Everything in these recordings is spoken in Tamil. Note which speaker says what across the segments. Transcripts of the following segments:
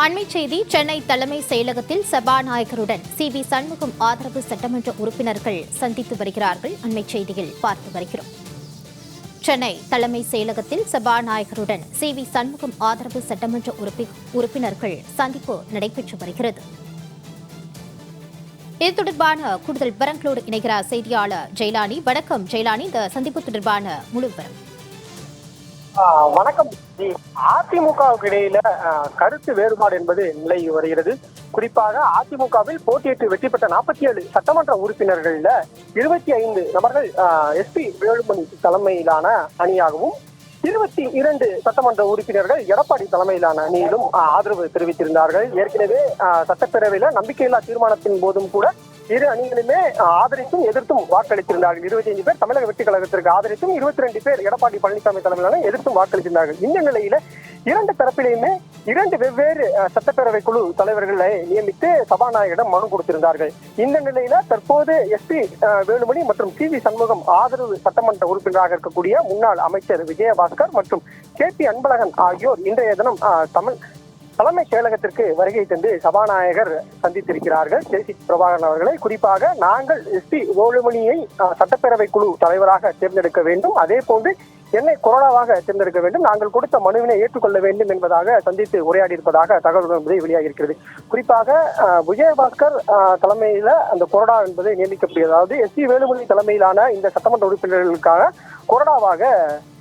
Speaker 1: அண்மை செய்தி. சென்னை தலைமை செயலகத்தில் சபாநாயகருடன் சி.வி. சண்முகம் ஆதரவு சட்டமன்ற உறுப்பினர்கள் சந்தித்து வருகிறார்கள். அண்மை செய்தியில் பார்த்து வருகிறோம். சென்னை தலைமை செயலகத்தில் சபாநாயகருடன் சி.வி. சண்முகம் ஆதரவு சட்டமன்ற உறுப்பினர்கள் சந்திப்பு நடைபெற்று வருகிறது. இது தொடர்பான கூடுதல் விவரங்களோடு இணைகிறார் செய்தியாளர் ஜெயலானி. வணக்கம் ஜெயலானி, இந்த சந்திப்பு தொடர்பான முழு விவரம்.
Speaker 2: வணக்கம். அதிமுகவுக்கு இடையில கருத்து வேறுபாடு என்பது நிலவி வருகிறது. குறிப்பாக அதிமுகவில் போட்டியிட்டு வெற்றி பெற்ற 47 சட்டமன்ற உறுப்பினர்கள்ல 25 நபர்கள் எஸ்பி வேலுமணி தலைமையிலான அணியாகவும் 22 சட்டமன்ற உறுப்பினர்கள் எடப்பாடி தலைமையிலான அணியிலும் ஆதரவு தெரிவித்திருந்தார்கள். ஏற்கனவே சட்டப்பேரவையில நம்பிக்கையில்லா தீர்மானத்தின் போதும் கூட இரு அணிகளுமே ஆதரித்தும் எதிர்த்தும் வாக்களித்திருந்தார்கள். 25 பேர் தமிழக வெற்றிக் கழகத்திற்கு ஆதரித்தும் 22 பேர் எடப்பாடி பழனிசாமி தலைமையிலான எதிர்த்தும் வாக்களித்திருந்தார்கள். இந்த நிலையில இரண்டு தரப்பிலையுமே 2 வெவ்வேறு சட்டப்பேரவை குழு தலைவர்களை நியமித்து சபாநாயகரிடம் மனு கொடுத்திருந்தார்கள். இந்த நிலையில தற்போது எஸ்பி வேலுமணி மற்றும் சி.வி. சண்முகம் ஆதரவு சட்டமன்ற உறுப்பினராக இருக்கக்கூடிய முன்னாள் அமைச்சர் விஜயபாஸ்கர் மற்றும் கே.பி. அன்பழகன் ஆகியோர் இன்றைய தினம் தலைமை செயலகத்திற்கு வருகை தந்து சபாநாயகர் சந்தித்திருக்கிறார்கள். கே.சி. பிரபாகரன் அவர்களை குறிப்பாக நாங்கள் எஸ்பி வேலுமணியை சட்டப்பேரவை குழு தலைவராக தேர்ந்தெடுக்க வேண்டும், அதே போன்று என்னை கொரோனாவாக தேர்ந்தெடுக்க வேண்டும், நாங்கள் கொடுத்த மனுவினை ஏற்றுக்கொள்ள வேண்டும் என்பதாக சந்தித்து உரையாடி இருப்பதாக தகவல்கள் என்பதை வெளியாகி இருக்கிறது. குறிப்பாக விஜயபாஸ்கர் தலைமையில அந்த கொரோனா என்பதை நியமிக்கப்படுகிறது. அதாவது எஸ்பி வேலுமணி தலைமையிலான இந்த சட்டமன்ற உறுப்பினர்களுக்காக கொரோனாவாக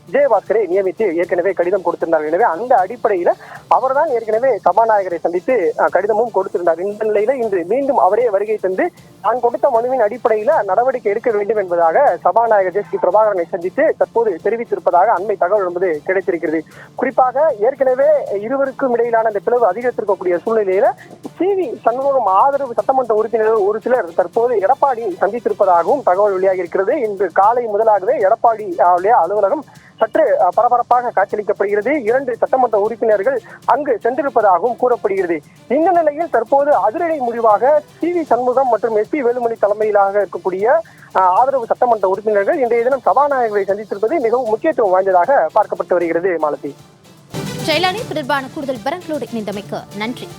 Speaker 2: விஜயபாஸ்கரை நியமித்து ஏற்கனவே கடிதம் கொடுத்திருந்தார்கள். எனவே அந்த அடிப்படையில அவர்தான் ஏற்கனவே சபாநாயகரை சந்தித்து கடிதமும் கொடுத்திருந்தார். இந்த நிலையில இன்று மீண்டும் அவரே வருகை தந்து தான் கொடுத்த மனுவின் அடிப்படையில நடவடிக்கை எடுக்க வேண்டும் என்பதாக சபாநாயகர் கே.சி. பிரபாகரனை சந்தித்து தற்போது தெரிவித்திருப்பதாக அண்மை தகவல் என்பது கிடைத்திருக்கிறது. குறிப்பாக ஏற்கனவே இருவருக்கும் இடையிலான இந்த பிளவு அதிகரித்திருக்கக்கூடிய சூழ்நிலையில சி.வி. சண்முகம் ஆதரவு சட்டமன்ற உறுப்பினர்கள் ஒரு சிலர் தற்போது எடப்பாடி சந்தித்திருப்பதாகவும் தகவல் வெளியாகி இருக்கிறது. இன்று காலை முதலாகவே எடப்பாடி அலுவலகம் சற்று பரபரப்பாக காட்சியளிக்கப்படுகிறது. 2 சட்டமன்ற உறுப்பினர்கள் அங்கு சென்றிருப்பதாகவும் கூறப்படுகிறது. இந்த நிலையில் தற்போது அதிரடி முடிவாக சி.வி. சண்முகம் மற்றும் எஸ்பி வேலுமணி தலைமையிலாக இருக்கக்கூடிய ஆதரவு சட்டமன்ற உறுப்பினர்கள் இன்றைய தினம் சபாநாயகரை சந்தித்திருப்பது மிகவும் முக்கியத்துவம் வாய்ந்ததாக பார்க்கப்பட்டு வருகிறது. மாலதி,
Speaker 1: ஜெயலானி, தொடர்பான கூடுதல் விவரங்களோடு இணைந்தமைக்கு நன்றி.